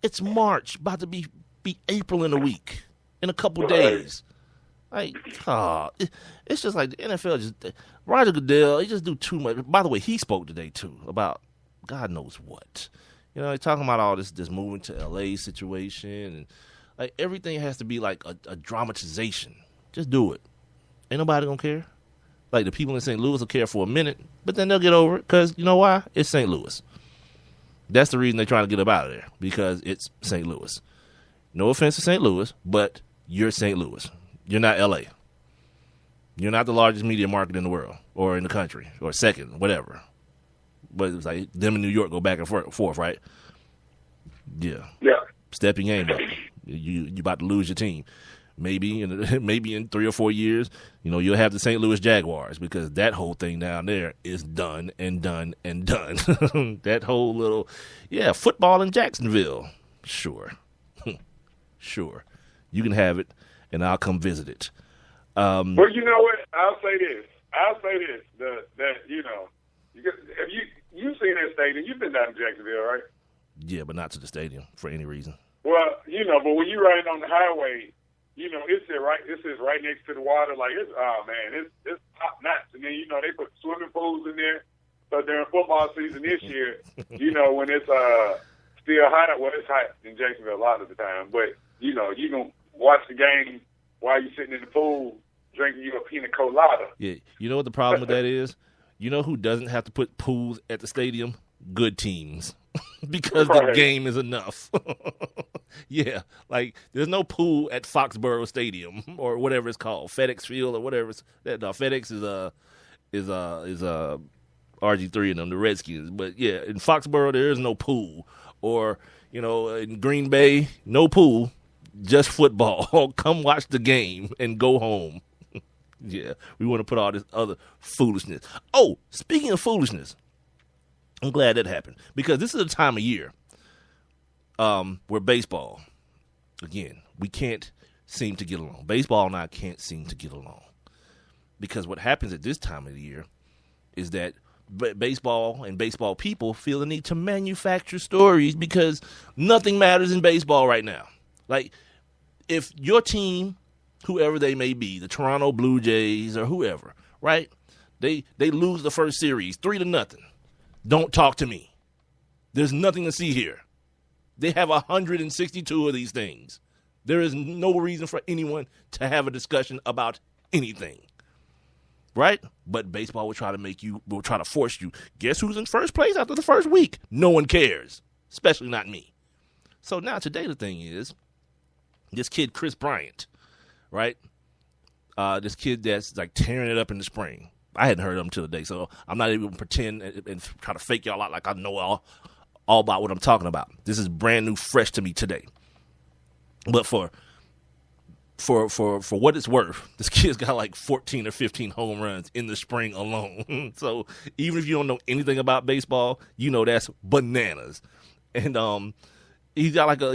It's March, about to be April in a week, in a couple days. Like, it's just like the NFL just Roger Goodell, he just do too much. By the way, he spoke today too about God knows what. You know, he's talking about all this moving to LA situation, and like everything has to be like a dramatization. Just do it. Ain't nobody gonna care. Like the people in St. Louis will care for a minute, but then they'll get over it because you know why? It's St. Louis. That's the reason they're trying to get up out of there, because it's St. Louis. No offense to St. Louis, but you're St. Louis. You're not LA. You're not the largest media market in the world or in the country or second, whatever. But it's like them in New York go back and forth, right? Yeah. Step your game up. You about to lose your team. Maybe in 3 or 4 years, you know, you'll have the St. Louis Jaguars, because that whole thing down there is done and done and done. That whole little, football in Jacksonville. Sure. Sure. You can have it, and I'll come visit it. Well, you know what? I'll say this. That you know, have you've seen that stadium? You've been down to Jacksonville, right? Yeah, but not to the stadium for any reason. Well, you know, but when you're riding on the highway, you know, it sits right next to the water. Like, it's top notch. And then, you know, they put swimming pools in there. So during football season this year, you know, when it's still hot, well, it's hot in Jacksonville a lot of the time. But, you know, you can watch the game while you're sitting in the pool drinking your pina colada. Yeah, you know what the problem with that is? You know who doesn't have to put pools at the stadium? Good teams. Because the game is enough. Yeah, like there's no pool at Foxborough Stadium or whatever it's called, FedEx Field or whatever. FedEx is RG3 and them, the Redskins. But yeah, in Foxborough there is no pool, or you know, in Green Bay, no pool, just football. Come watch the game and go home. Yeah, we want to put all this other foolishness. Oh, speaking of foolishness, I'm glad that happened, because this is a time of year where baseball, again, we can't seem to get along. Baseball and I can't seem to get along, because what happens at this time of the year is that baseball and baseball people feel the need to manufacture stories, because nothing matters in baseball right now. Like, if your team, whoever they may be, the Toronto Blue Jays or whoever, right, they lose the first series 3-0. Don't talk to me. There's nothing to see here. They have 162 of these things. There is no reason for anyone to have a discussion about anything. Right? But baseball will try to force you. Guess who's in first place after the first week? No one cares. Especially not me. So now today the thing is, this kid Chris Bryant, right? This kid that's like tearing it up in the spring. I hadn't heard of him till today, so I'm not even going to pretend and try to fake y'all out like I know all about what I'm talking about. This is brand new, fresh to me today. But for what it's worth, this kid's got like 14 or 15 home runs in the spring alone. So even if you don't know anything about baseball, you know that's bananas. And he's got like a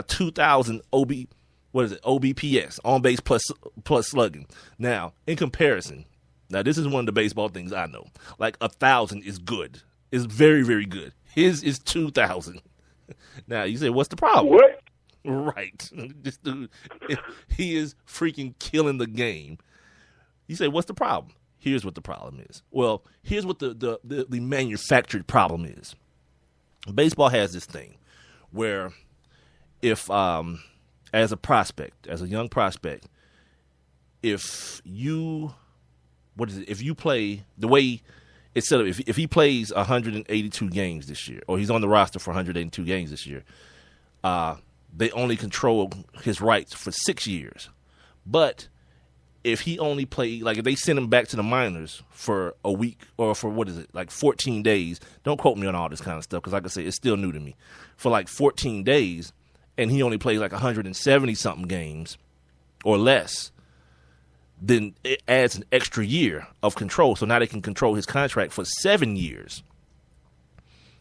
2,000 OBPS, on base plus slugging. Now, in comparison. Now, this is one of the baseball things I know. Like, 1,000 is good. It's very, very good. His is 2,000. Now, you say, what's the problem? What? Right. This dude, he is freaking killing the game. You say, what's the problem? Here's what the problem is. Well, here's what the manufactured problem is. Baseball has this thing where if, as a prospect, as a young prospect, if you play the way it's set up, if he plays 182 games this year, or he's on the roster for 182 games this year, they only control his rights for 6 years. But if he only played, like if they send him back to the minors for a week or for 14 days, don't quote me on all this kind of stuff, because like I say, it's still new to me, for like 14 days, and he only plays like 170-something games or less, then it adds an extra year of control. So now they can control his contract for 7 years.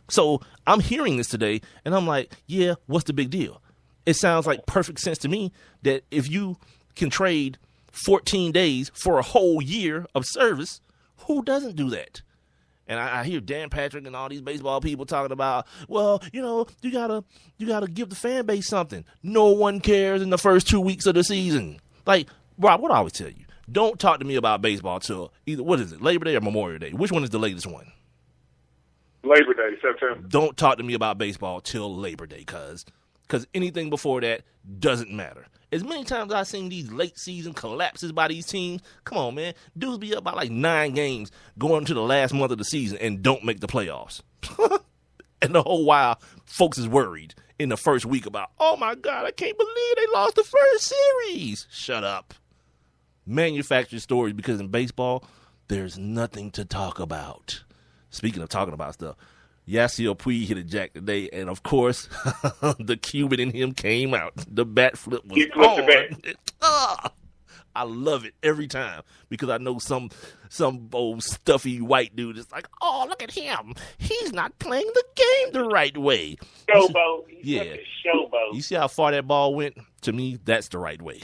So I'm hearing this today, and I'm like, yeah, what's the big deal? It sounds like perfect sense to me that if you can trade 14 days for a whole year of service, who doesn't do that? And I hear Dan Patrick and all these baseball people talking about, well, you gotta give the fan base something. No one cares in the first 2 weeks of the season. Like, Rob, what I always tell you, don't talk to me about baseball till either, what is it, Labor Day or Memorial Day? Which one is the latest one? Labor Day, September. Don't talk to me about baseball till Labor Day, cuz anything before that doesn't matter. As many times I've seen these late season collapses by these teams, come on, man. Dudes be up by like 9 games going into the last month of the season and don't make the playoffs. And the whole while, folks is worried in the first week about, oh my God, I can't believe they lost the first series. Shut up. Manufactured stories, because in baseball, there's nothing to talk about. Speaking of talking about stuff, Yasiel Puig hit a jack today, and of course, the Cuban in him came out. The bat flip was on. The bat. I love it every time, because I know some old stuffy white dude is like, oh, look at him. He's not playing the game the right way. Showboat. Yeah. Showboat. You see how far that ball went? To me, that's the right way.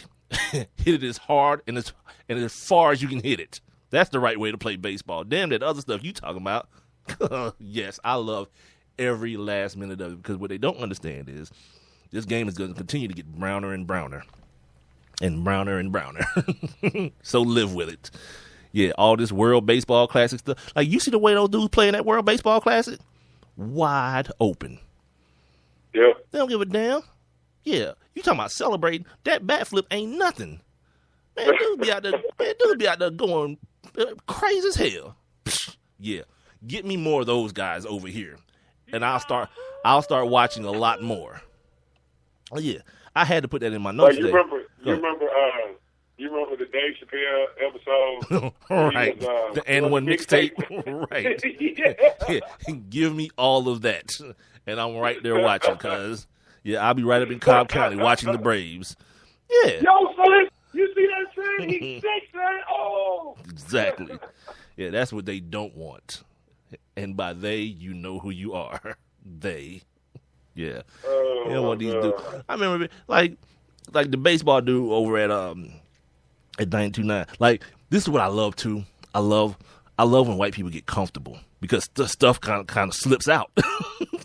Hit it as hard and as far as you can hit it. That's the right way to play baseball. Damn that other stuff you talking about. Yes, I love every last minute of it, because what they don't understand is this game is going to continue to get browner and browner and browner and browner. So live with it. Yeah, all this World Baseball Classic stuff. Like, you see the way those dudes play in that World Baseball Classic? Wide open. Yeah. They don't give a damn. Yeah, you talking about celebrating? That bat flip ain't nothing. Man, dudes be out there going crazy as hell. Yeah. Get me more of those guys over here, and I'll start watching a lot more. Oh, yeah, I had to put that in my notes. Like, you remember the Dave Chappelle episode? Right, the and one mixtape. Right. Yeah. Give me all of that, and I'm right there watching. Cause I'll be right up in Cobb County watching the Braves. Yeah. Yo, son, you see that son? He's sick, son. Oh. Exactly. Yeah, that's what they don't want. And by they, you know who you are. They. Yeah. Oh, you know what these dudes. I remember like the baseball dude over at 929. Like, this is what I love too. I love when white people get comfortable, because the stuff kind of slips out.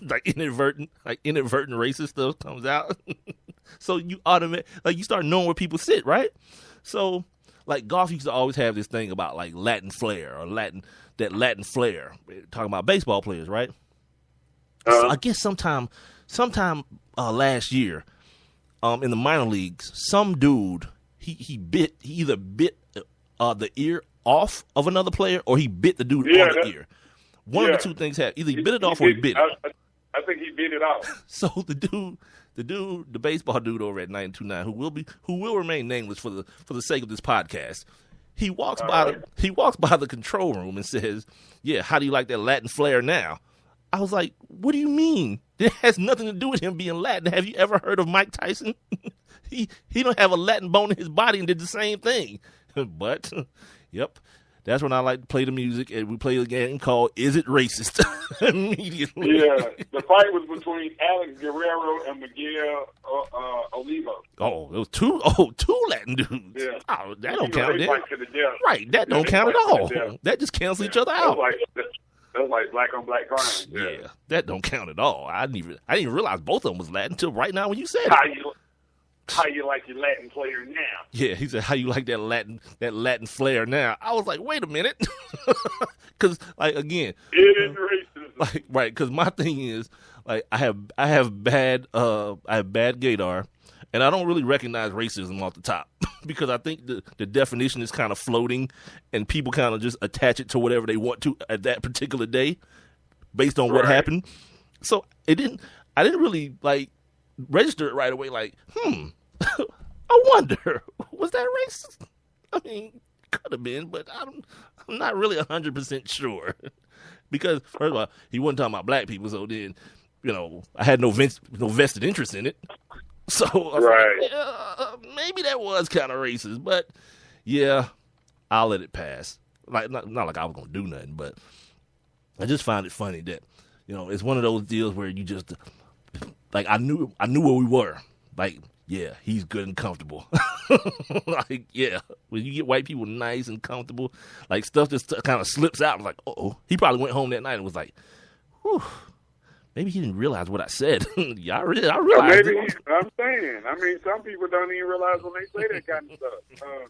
like inadvertent racist stuff comes out. So you you start knowing where people sit, right? So like golf used to always have this thing about like Latin flair or Latin flair, talking about baseball players, right? So I guess sometime last year, in the minor leagues, some dude he either bit the ear off of another player, or he bit the dude on the ear. One of the two things happened. Either he bit it off or he bit it. I think he bit it off. So the baseball dude over at 929, who will remain nameless for the sake of this podcast, he walks by the control room and says, "Yeah, how do you like that Latin flair now?" I was like, "What do you mean? It has nothing to do with him being Latin. Have you ever heard of Mike Tyson? He don't have a Latin bone in his body and did the same thing." But, yep. That's when I like to play the music, and we play a game called Is It Racist? Immediately. Yeah, the fight was between Alex Guerrero and Miguel Olivo. Oh, it was two Latin dudes. Yeah. Oh, that don't count. Right, that don't they count at all. Yeah. That just cancels each other out. That was like black on black crime. Yeah, that don't count at all. I didn't even realize both of them was Latin until right now when you said it. How you like your Latin player now? Yeah, he said, how you like that Latin flair now? I was like, wait a minute. Because, like, again. It is racist. Like, right, because my thing is, like, I have bad gaydar, and I don't really recognize racism off the top. Because I think the definition is kind of floating, and people kind of just attach it to whatever they want to at that particular day based on what happened. So I didn't really, like, register it right away, like, I wonder, was that racist? I mean, could have been, but I'm not really 100% sure. Because, first of all, he wasn't talking about black people, so then, I had no vested interest in it. So, I was like, yeah, maybe that was kind of racist, but, yeah, I'll let it pass. Like, not like I was going to do nothing, but I just find it funny that, it's one of those deals where you just... Like, I knew where we were. Like, yeah, he's good and comfortable. Like, yeah, when you get white people nice and comfortable, like stuff just kind of slips out. Like, oh, he probably went home that night and was like, whew, maybe he didn't realize what I said. Yeah, I realized maybe I'm saying. I mean, some people don't even realize when they say that kind of stuff.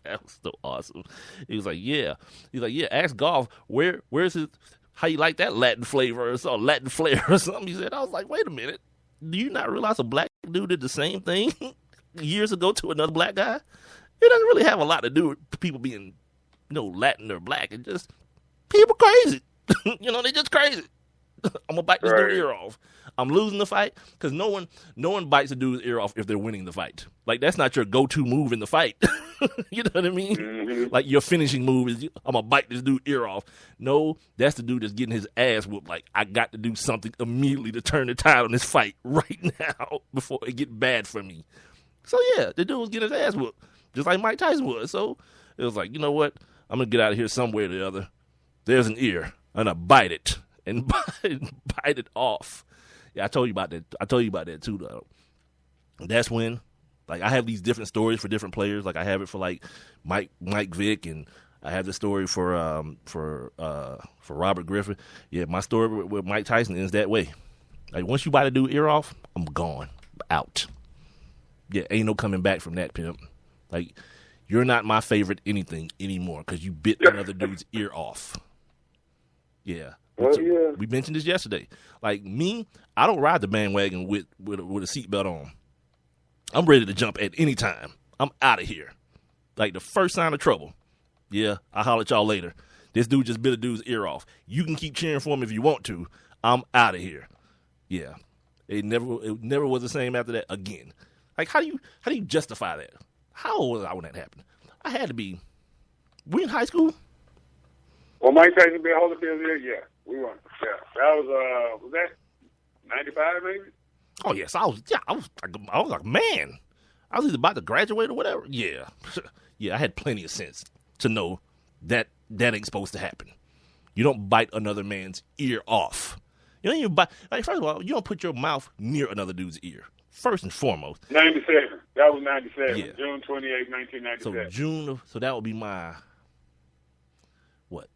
That was so awesome. He was like, yeah. He's like, yeah, ask Golf, where's his, how you like that Latin flavor or something, Latin flair or something. He said, I was like, wait a minute. Do you not realize a black dude did the same thing years ago to another black guy? It doesn't really have a lot to do with people being, Latin or black. It's just people crazy. They just crazy. I'm gonna bite this dude's ear off. I'm losing the fight because no one bites a dude's ear off if they're winning the fight. Like, that's not your go-to move in the fight. You know what I mean? Mm-hmm. Like, your finishing move is I'm gonna bite this dude's ear off. No, that's the dude that's getting his ass whooped. Like, I got to do something immediately to turn the tide on this fight right now before it get bad for me. So yeah, the dude was getting his ass whooped just like Mike Tyson was. So it was like, you know what? I'm gonna get out of here some way or the other. There's an ear. I'm gonna bite it and bite it off. Yeah, I told you about that. I told you about that too, though. That's when, like, I have these different stories for different players. Like, I have it for like Mike Vick, and I have the story for Robert Griffin. Yeah, my story with Mike Tyson ends that way. Like, once you bite a dude's ear off, I'm gone, out. Yeah, ain't no coming back from that, pimp. Like, you're not my favorite anything anymore because you bit another dude's ear off. Yeah. Well, yeah. We mentioned this yesterday. Like, me, I don't ride the bandwagon with a seatbelt on. I'm ready to jump at any time. I'm out of here. Like, the first sign of trouble. Yeah, I'll holler at y'all later. This dude just bit a dude's ear off. You can keep cheering for him if you want to. I'm out of here. Yeah. It never was the same after that again. Like, how do you justify that? How old was I when that happened? I had to be. We in high school? Well, Mike Tyson beat Holyfield here, yeah. We won. Yeah. That was that 95 maybe? Oh yes, I was like, man. I was either about to graduate or whatever. Yeah. Yeah, I had plenty of sense to know that ain't supposed to happen. You don't bite another man's ear off. You don't even bite, like, first of all, you don't put your mouth near another dude's ear. First and foremost. 97. That was 97. Yeah. June 28, 1997. So that would be my what?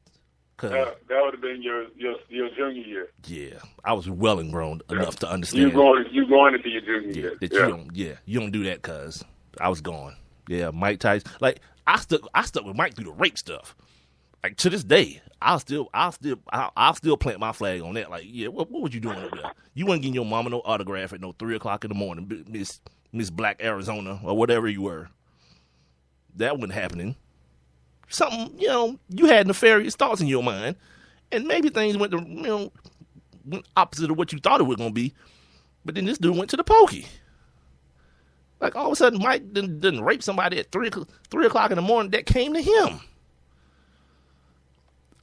That would have been your junior year. Yeah, I was well and grown enough to understand. You going into your junior year. You don't do that, cuz I was gone. Yeah, Mike Tyson. Like, I stuck with Mike through the rape stuff. Like, to this day, I'll still plant my flag on that. Like, yeah, what was you doing up there? You weren't getting your mama no autograph at no 3:00 in the morning, Miss Black Arizona or whatever you were. That wasn't happening. Something, you had nefarious thoughts in your mind, and maybe things went opposite of what you thought it was gonna be. But then this dude went to the pokey. Like, all of a sudden, Mike didn't rape somebody at 3:00 in the morning. That came to him.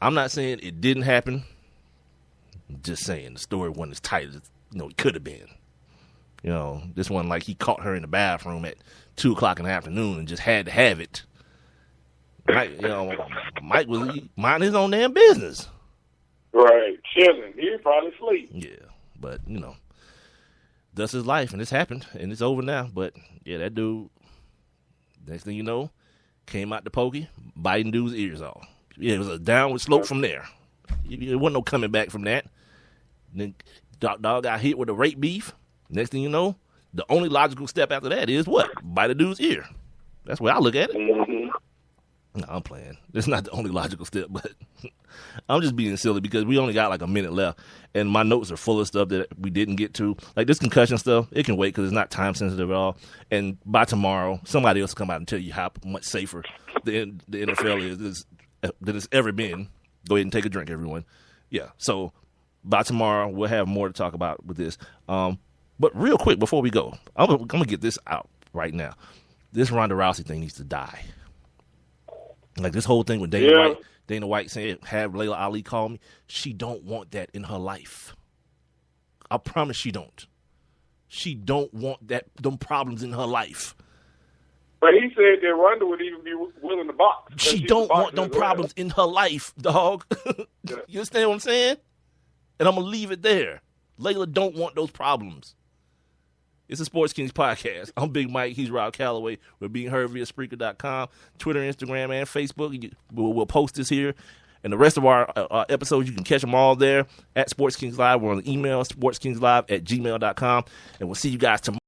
I'm not saying it didn't happen. I'm just saying the story wasn't as tight as it could have been. This one, like, he caught her in the bathroom at 2:00 in the afternoon and just had to have it. Mike was minding his own damn business. Right, chilling. He was probably asleep. Yeah, but that's his life, and it's happened, and it's over now. But yeah, that dude, next thing you know, came out the pokey, biting dude's ears off. Yeah, it was a downward slope from there. There wasn't no coming back from that. And then dog got hit with a rape beef. Next thing you know, the only logical step after that is what? Bite a dude's ear. That's the way I look at it. Mm-hmm. No, I'm playing. It's not the only logical step, but I'm just being silly because we only got like a minute left, and my notes are full of stuff that we didn't get to. Like this concussion stuff, it can wait because it's not time sensitive at all. And by tomorrow, somebody else will come out and tell you how much safer the NFL is than it's ever been. Go ahead and take a drink, everyone. Yeah. So by tomorrow, we'll have more to talk about with this. But real quick before we go, I'm gonna get this out right now. This Ronda Rousey thing needs to die. Like this whole thing with Dana White saying, have Layla Ali call me. She don't want that in her life. I promise she don't. She don't want them problems in her life. But he said that Ronda would even be willing to box. She don't want them problems in her life, dog. Yeah. You understand what I'm saying? And I'm going to leave it there. Layla don't want those problems. It's a Sports Kings podcast. I'm Big Mike. He's Rob Calloway. We're being heard via Spreaker.com, Twitter, Instagram, and Facebook. We'll post this here. And the rest of our episodes, you can catch them all there at Sports Kings Live. We're on the email, sportskingslive@gmail.com. And we'll see you guys tomorrow.